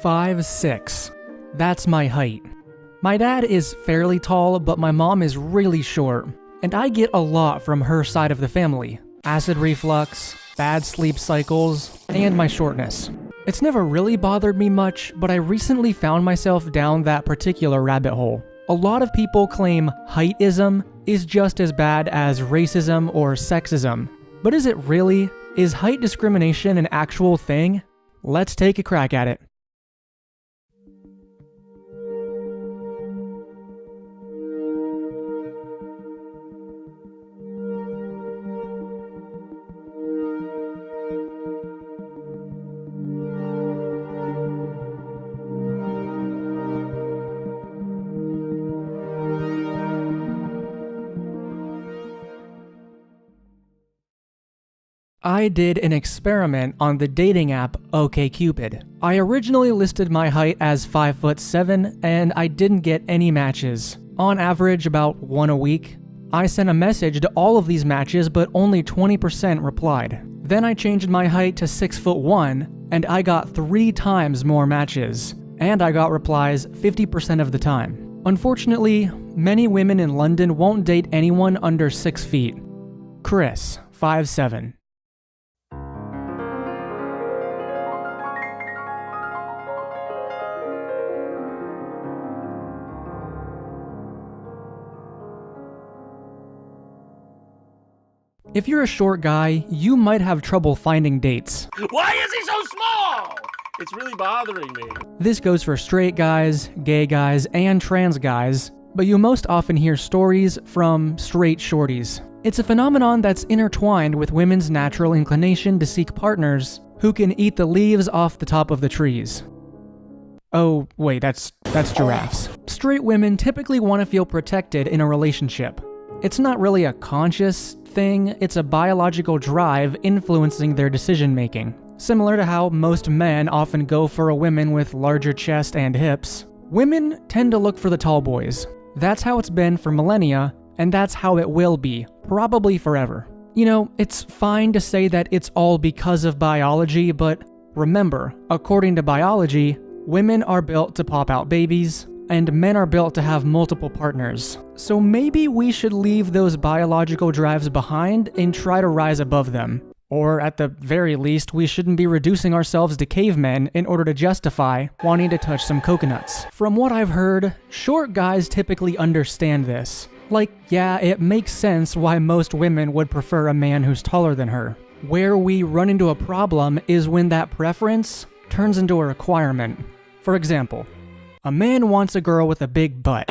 5'6". That's my height. My dad is fairly tall, but my mom is really short, and I get a lot from her side of the family. Acid reflux, bad sleep cycles, and my shortness. It's never really bothered me much, but I recently found myself down that particular rabbit hole. A lot of people claim heightism is just as bad as racism or sexism. But is it really? Is height discrimination an actual thing? Let's take a crack at it. I did an experiment on the dating app OkCupid. I originally listed my height as 5'7", and I didn't get any matches. On average, about one a week. I sent a message to all of these matches, but only 20% replied. Then I changed my height to 6'1", and I got 3 times more matches. And I got replies 50% of the time. Unfortunately, many women in London won't date anyone under 6 feet. Chris, 5'7". If you're a short guy, you might have trouble finding dates. Why is he so small? It's really bothering me. This goes for straight guys, gay guys, and trans guys, but you most often hear stories from straight shorties. It's a phenomenon that's intertwined with women's natural inclination to seek partners who can eat the leaves off the top of the trees. Oh, wait, that's giraffes. Straight women typically want to feel protected in a relationship. It's not really a conscious thing, it's a biological drive influencing their decision-making. Similar to how most men often go for a woman with larger chest and hips, women tend to look for the tall boys. That's how it's been for millennia, and that's how it will be, probably forever. You know, it's fine to say that it's all because of biology, but remember, according to biology, women are built to pop out babies, and men are built to have multiple partners. So maybe we should leave those biological drives behind and try to rise above them. Or at the very least, we shouldn't be reducing ourselves to cavemen in order to justify wanting to touch some coconuts. From what I've heard, short guys typically understand this. Like, yeah, it makes sense why most women would prefer a man who's taller than her. Where we run into a problem is when that preference turns into a requirement. For example, a man wants a girl with a big butt.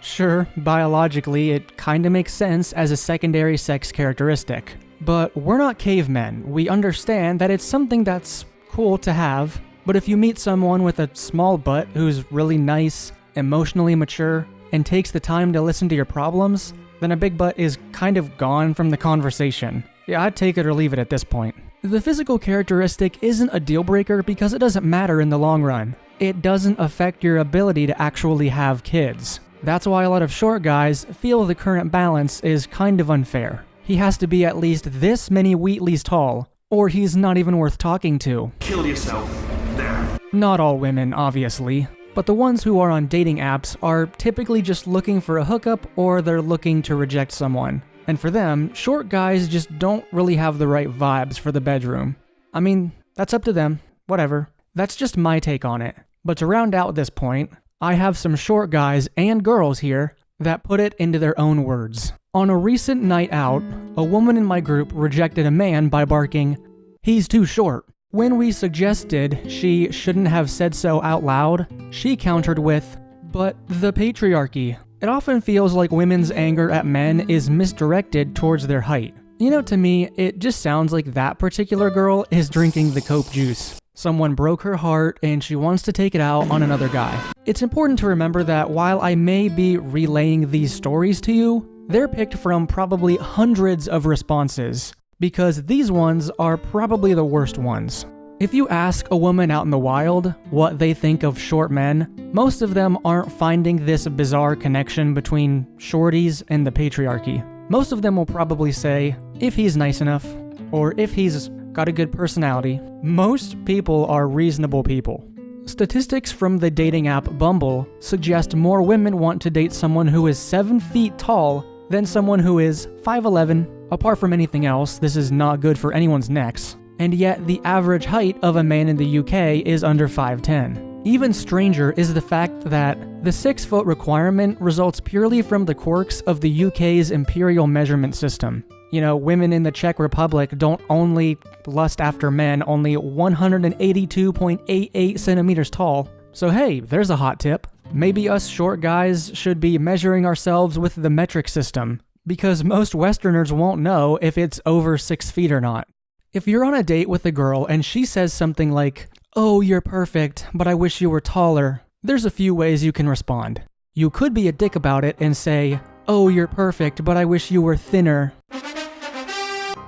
Sure, biologically, it kinda makes sense as a secondary sex characteristic. But we're not cavemen. We understand that it's something that's cool to have, but if you meet someone with a small butt who's really nice, emotionally mature, and takes the time to listen to your problems, then a big butt is kind of gone from the conversation. Yeah, I'd take it or leave it at this point. The physical characteristic isn't a deal breaker because it doesn't matter in the long run. It doesn't affect your ability to actually have kids. That's why a lot of short guys feel the current balance is kind of unfair. He has to be at least this many Wheatleys tall, or he's not even worth talking to. Kill yourself. There. Not all women, obviously, but the ones who are on dating apps are typically just looking for a hookup or they're looking to reject someone. And for them, short guys just don't really have the right vibes for the bedroom. I mean, that's up to them. Whatever. That's just my take on it. But to round out this point, I have some short guys and girls here that put it into their own words. On a recent night out, a woman in my group rejected a man by barking, "He's too short." When we suggested she shouldn't have said so out loud, she countered with, "But the patriarchy." It often feels like women's anger at men is misdirected towards their height. You know, to me, it just sounds like that particular girl is drinking the Coke juice. Someone broke her heart and she wants to take it out on another guy. It's important to remember that while I may be relaying these stories to you, they're picked from probably hundreds of responses, because these ones are probably the worst ones. If you ask a woman out in the wild what they think of short men, most of them aren't finding this bizarre connection between shorties and the patriarchy. Most of them will probably say, if he's nice enough, or if he's got a good personality. Most people are reasonable people. Statistics from the dating app Bumble suggest more women want to date someone who is 7 feet tall than someone who is 5'11". Apart from anything else, this is not good for anyone's necks. And yet, the average height of a man in the UK is under 5'10". Even stranger is the fact that the 6-foot requirement results purely from the quirks of the UK's imperial measurement system. You know, women in the Czech Republic don't only lust after men only 182.88 centimeters tall. So hey, there's a hot tip. Maybe us short guys should be measuring ourselves with the metric system, because most Westerners won't know if it's over 6 feet or not. If you're on a date with a girl and she says something like, "Oh, you're perfect, but I wish you were taller," there's a few ways you can respond. You could be a dick about it and say, "Oh, you're perfect, but I wish you were thinner."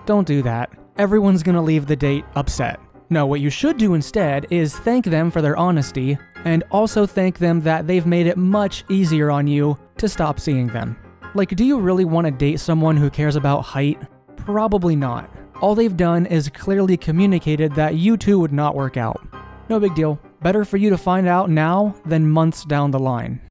Don't do that. Everyone's gonna leave the date upset. No, what you should do instead is thank them for their honesty, and also thank them that they've made it much easier on you to stop seeing them. Like, do you really want to date someone who cares about height? Probably not. All they've done is clearly communicated that you two would not work out. No big deal. Better for you to find out now than months down the line.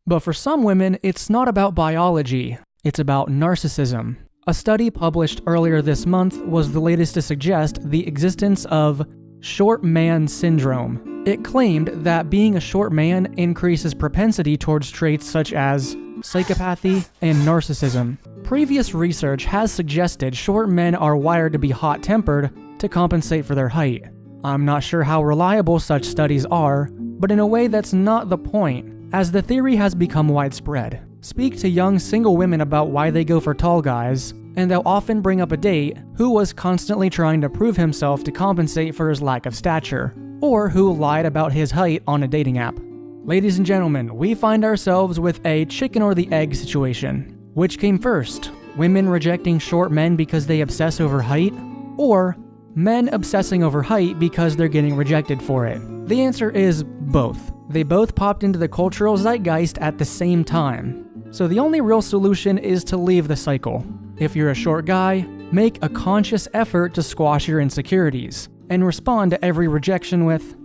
But for some women, it's not about biology. It's about narcissism. A study published earlier this month was the latest to suggest the existence of short man syndrome. It claimed that being a short man increases propensity towards traits such as psychopathy and narcissism. Previous research has suggested short men are wired to be hot-tempered to compensate for their height. I'm not sure how reliable such studies are, but in a way that's not the point, as the theory has become widespread. Speak to young single women about why they go for tall guys, and they'll often bring up a date who was constantly trying to prove himself to compensate for his lack of stature, or who lied about his height on a dating app. Ladies and gentlemen, we find ourselves with a chicken or the egg situation. Which came first? Women rejecting short men because they obsess over height? Or men obsessing over height because they're getting rejected for it? The answer is both. They both popped into the cultural zeitgeist at the same time. So the only real solution is to leave the cycle. If you're a short guy, make a conscious effort to squash your insecurities, and respond to every rejection with,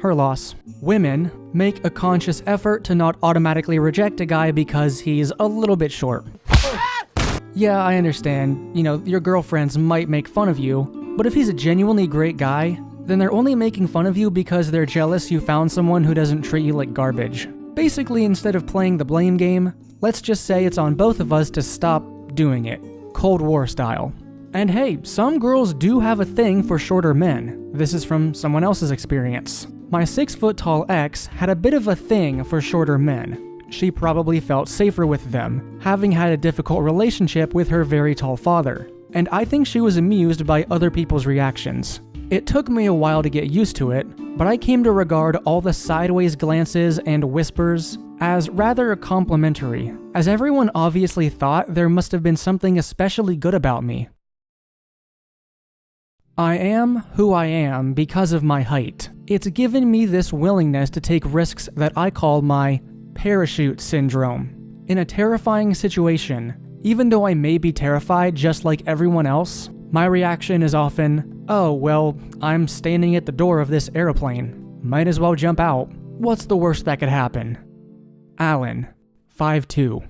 her loss. Women, make a conscious effort to not automatically reject a guy because he's a little bit short. Yeah, I understand, your girlfriends might make fun of you, but if he's a genuinely great guy, then they're only making fun of you because they're jealous you found someone who doesn't treat you like garbage. Basically, instead of playing the blame game, let's just say it's on both of us to stop doing it, Cold War style. And hey, some girls do have a thing for shorter men. This is from someone else's experience. My 6-foot-tall ex had a bit of a thing for shorter men. She probably felt safer with them, having had a difficult relationship with her very tall father. And I think she was amused by other people's reactions. It took me a while to get used to it, but I came to regard all the sideways glances and whispers as rather complimentary, as everyone obviously thought there must have been something especially good about me. I am who I am because of my height. It's given me this willingness to take risks that I call my parachute syndrome. In a terrifying situation, even though I may be terrified just like everyone else, my reaction is often, "Oh, well, I'm standing at the door of this airplane. Might as well jump out. What's the worst that could happen?" Alan, 5'2".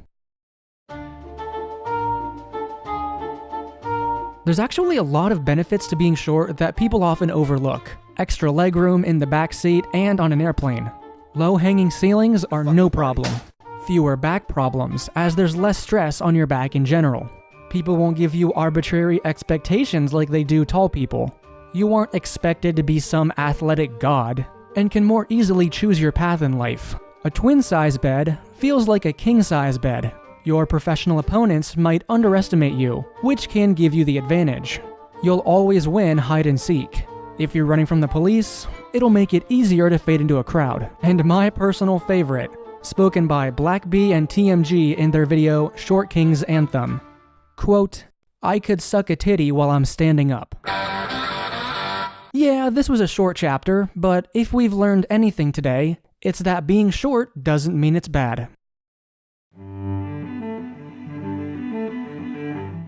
There's actually a lot of benefits to being short that people often overlook. Extra legroom in the backseat and on an airplane. Low-hanging ceilings are no problem. Fewer back problems, as there's less stress on your back in general. People won't give you arbitrary expectations like they do tall people. You aren't expected to be some athletic god, and can more easily choose your path in life. A twin-size bed feels like a king-size bed. Your professional opponents might underestimate you, which can give you the advantage. You'll always win hide and seek. If you're running from the police, it'll make it easier to fade into a crowd. And my personal favorite, spoken by Black B and TMG in their video Short King's Anthem. Quote, "I could suck a titty while I'm standing up." Yeah, this was a short chapter, but if we've learned anything today, it's that being short doesn't mean it's bad.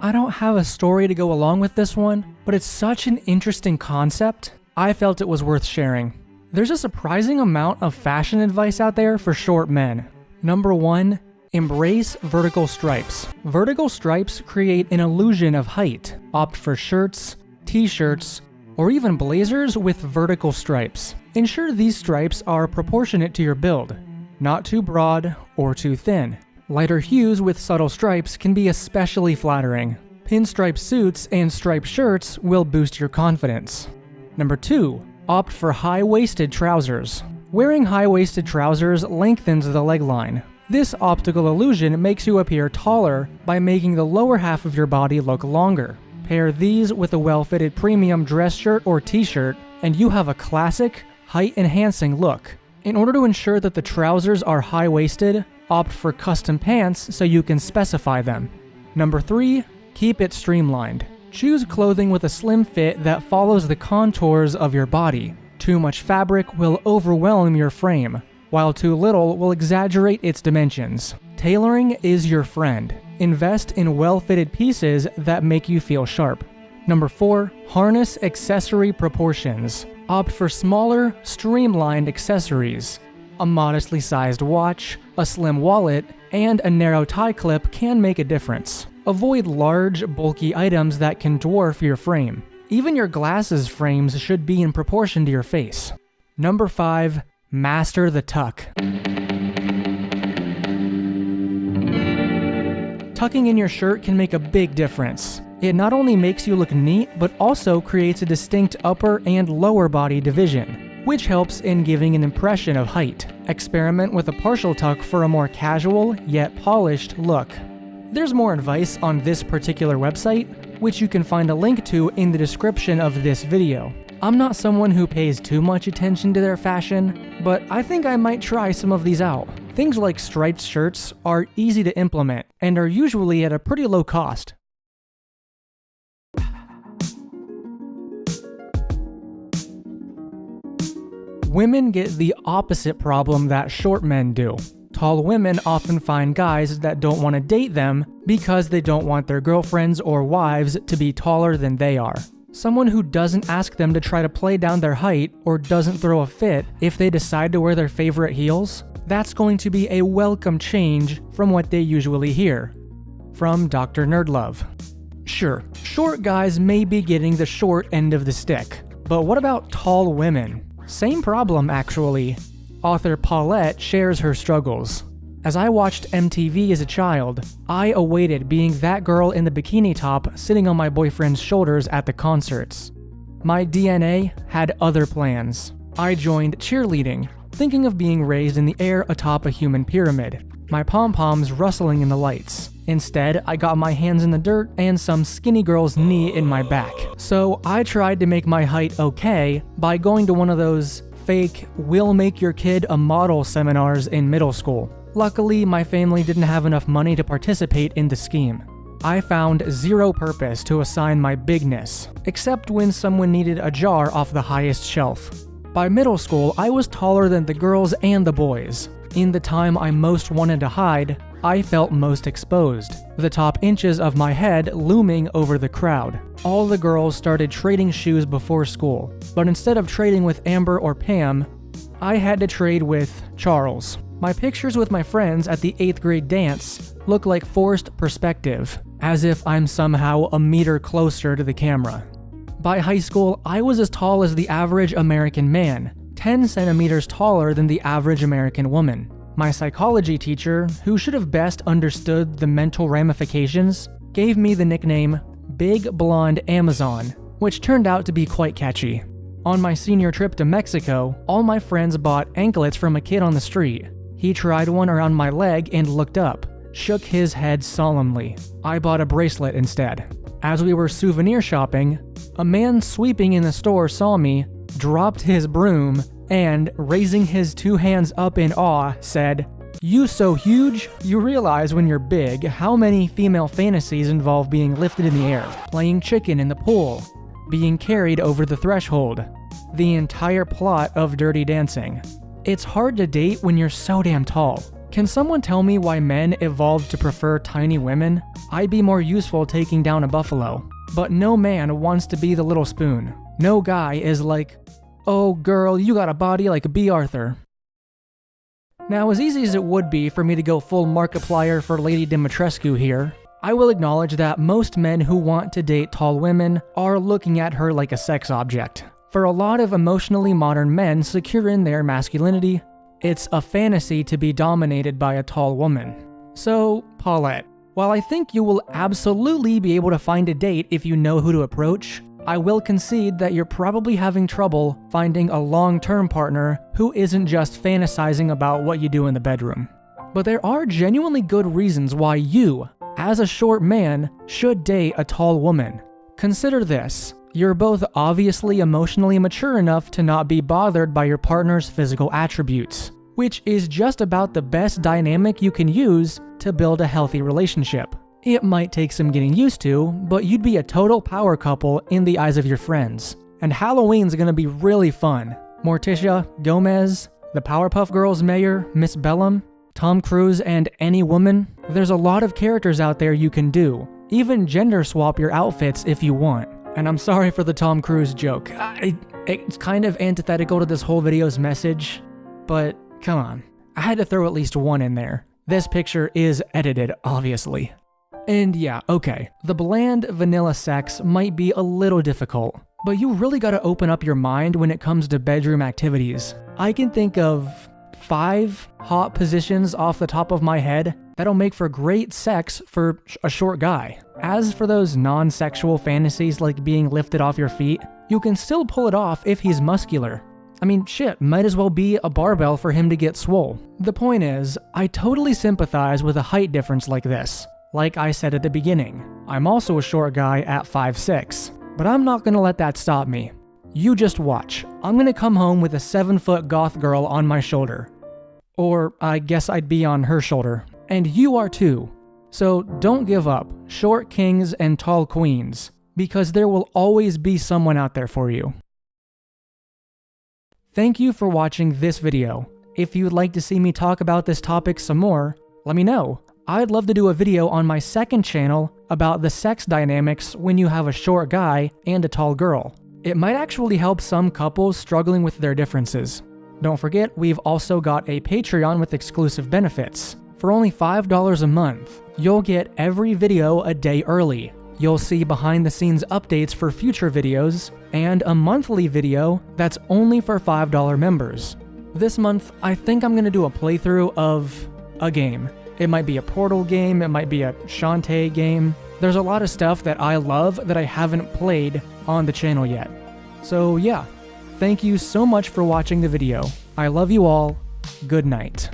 I don't have a story to go along with this one, but it's such an interesting concept, I felt it was worth sharing. There's a surprising amount of fashion advice out there for short men. Number 1. Embrace vertical stripes. Vertical stripes create an illusion of height. Opt for shirts, t-shirts, or even blazers with vertical stripes. Ensure these stripes are proportionate to your build, not too broad or too thin. Lighter hues with subtle stripes can be especially flattering. Pinstripe suits and striped shirts will boost your confidence. Number 2. Opt for high-waisted trousers. Wearing high-waisted trousers lengthens the leg line. This optical illusion makes you appear taller by making the lower half of your body look longer. Pair these with a well-fitted premium dress shirt or t-shirt, and you have a classic, height-enhancing look. In order to ensure that the trousers are high-waisted, opt for custom pants so you can specify them. Number 3. Keep it streamlined. Choose clothing with a slim fit that follows the contours of your body. Too much fabric will overwhelm your frame, while too little will exaggerate its dimensions. Tailoring is your friend. Invest in well-fitted pieces that make you feel sharp. Number 4. Harness accessory proportions. Opt for smaller, streamlined accessories. A modestly sized watch, a slim wallet, and a narrow tie clip can make a difference. Avoid large, bulky items that can dwarf your frame. Even your glasses frames should be in proportion to your face. Number 5. Master the tuck. Tucking in your shirt can make a big difference. It not only makes you look neat, but also creates a distinct upper and lower body division, which helps in giving an impression of height. Experiment with a partial tuck for a more casual, yet polished look. There's more advice on this particular website, which you can find a link to in the description of this video. I'm not someone who pays too much attention to their fashion, but I think I might try some of these out. Things like striped shirts are easy to implement and are usually at a pretty low cost. Women get the opposite problem that short men do. Tall women often find guys that don't want to date them because they don't want their girlfriends or wives to be taller than they are. Someone who doesn't ask them to try to play down their height or doesn't throw a fit if they decide to wear their favorite heels, that's going to be a welcome change from what they usually hear. From Dr. Nerdlove. Sure, short guys may be getting the short end of the stick, but what about tall women? Same problem, actually. Author Paulette shares her struggles. As I watched MTV as a child, I awaited being that girl in the bikini top sitting on my boyfriend's shoulders at the concerts. My DNA had other plans. I joined cheerleading, thinking of being raised in the air atop a human pyramid, my pom-poms rustling in the lights. Instead, I got my hands in the dirt and some skinny girl's knee in my back. So I tried to make my height okay by going to one of those fake "we'll make your kid a model" seminars in middle school. Luckily, my family didn't have enough money to participate in the scheme. I found zero purpose to assign my bigness, except when someone needed a jar off the highest shelf. By middle school, I was taller than the girls and the boys. In the time I most wanted to hide, I felt most exposed, the top inches of my head looming over the crowd. All the girls started trading shoes before school, but instead of trading with Amber or Pam, I had to trade with Charles. My pictures with my friends at the 8th grade dance look like forced perspective, as if I'm somehow a meter closer to the camera. By high school, I was as tall as the average American man, 10 centimeters taller than the average American woman. My psychology teacher, who should have best understood the mental ramifications, gave me the nickname Big Blonde Amazon, which turned out to be quite catchy. On my senior trip to Mexico, all my friends bought anklets from a kid on the street. He tried one around my leg and looked up, shook his head solemnly. I bought a bracelet instead. As we were souvenir shopping, a man sweeping in the store saw me, dropped his broom, and, raising his 2 hands up in awe, said, "You so huge? You realize when you're big how many female fantasies involve being lifted in the air, playing chicken in the pool, being carried over the threshold, the entire plot of Dirty Dancing. It's hard to date when you're so damn tall. Can someone tell me why men evolved to prefer tiny women? I'd be more useful taking down a buffalo. But no man wants to be the little spoon. No guy is like, "Oh girl, you got a body like a B. Arthur." Now, as easy as it would be for me to go full Markiplier for Lady Dimitrescu here, I will acknowledge that most men who want to date tall women are looking at her like a sex object. For a lot of emotionally modern men secure in their masculinity, it's a fantasy to be dominated by a tall woman. So, Paulette, while I think you will absolutely be able to find a date if you know who to approach, I will concede that you're probably having trouble finding a long-term partner who isn't just fantasizing about what you do in the bedroom. But there are genuinely good reasons why you, as a short man, should date a tall woman. Consider this. You're both obviously emotionally mature enough to not be bothered by your partner's physical attributes, which is just about the best dynamic you can use to build a healthy relationship. It might take some getting used to, but you'd be a total power couple in the eyes of your friends. And Halloween's gonna be really fun. Morticia, Gomez, the Powerpuff Girls mayor, Miss Bellum, Tom Cruise, and any woman. There's a lot of characters out there you can do. Even gender swap your outfits if you want. And I'm sorry for the Tom Cruise joke. It's kind of antithetical to this whole video's message, but come on. I had to throw at least one in there. This picture is edited, obviously. And yeah, okay, the bland vanilla sex might be a little difficult, but you really gotta open up your mind when it comes to bedroom activities. I can think of 5 hot positions off the top of my head that'll make for great sex for a short guy. As for those non-sexual fantasies like being lifted off your feet, you can still pull it off if he's muscular. I mean, shit, might as well be a barbell for him to get swole. The point is, I totally sympathize with a height difference like this. Like I said at the beginning, I'm also a short guy at 5'6", but I'm not gonna let that stop me. You just watch. I'm gonna come home with a 7-foot goth girl on my shoulder. Or I guess I'd be on her shoulder. And you are too. So don't give up, short kings and tall queens, because there will always be someone out there for you. Thank you for watching this video. If you'd like to see me talk about this topic some more, let me know. I'd love to do a video on my second channel about the sex dynamics when you have a short guy and a tall girl. It might actually help some couples struggling with their differences. Don't forget, we've also got a Patreon with exclusive benefits. For only $5 a month, you'll get every video a day early. You'll see behind-the-scenes updates for future videos, and a monthly video that's only for $5 members. This month, I think I'm gonna do a playthrough of a game. It might be a Portal game, it might be a Shantae game. There's a lot of stuff that I love that I haven't played on the channel yet. So yeah, thank you so much for watching the video. I love you all. Good night.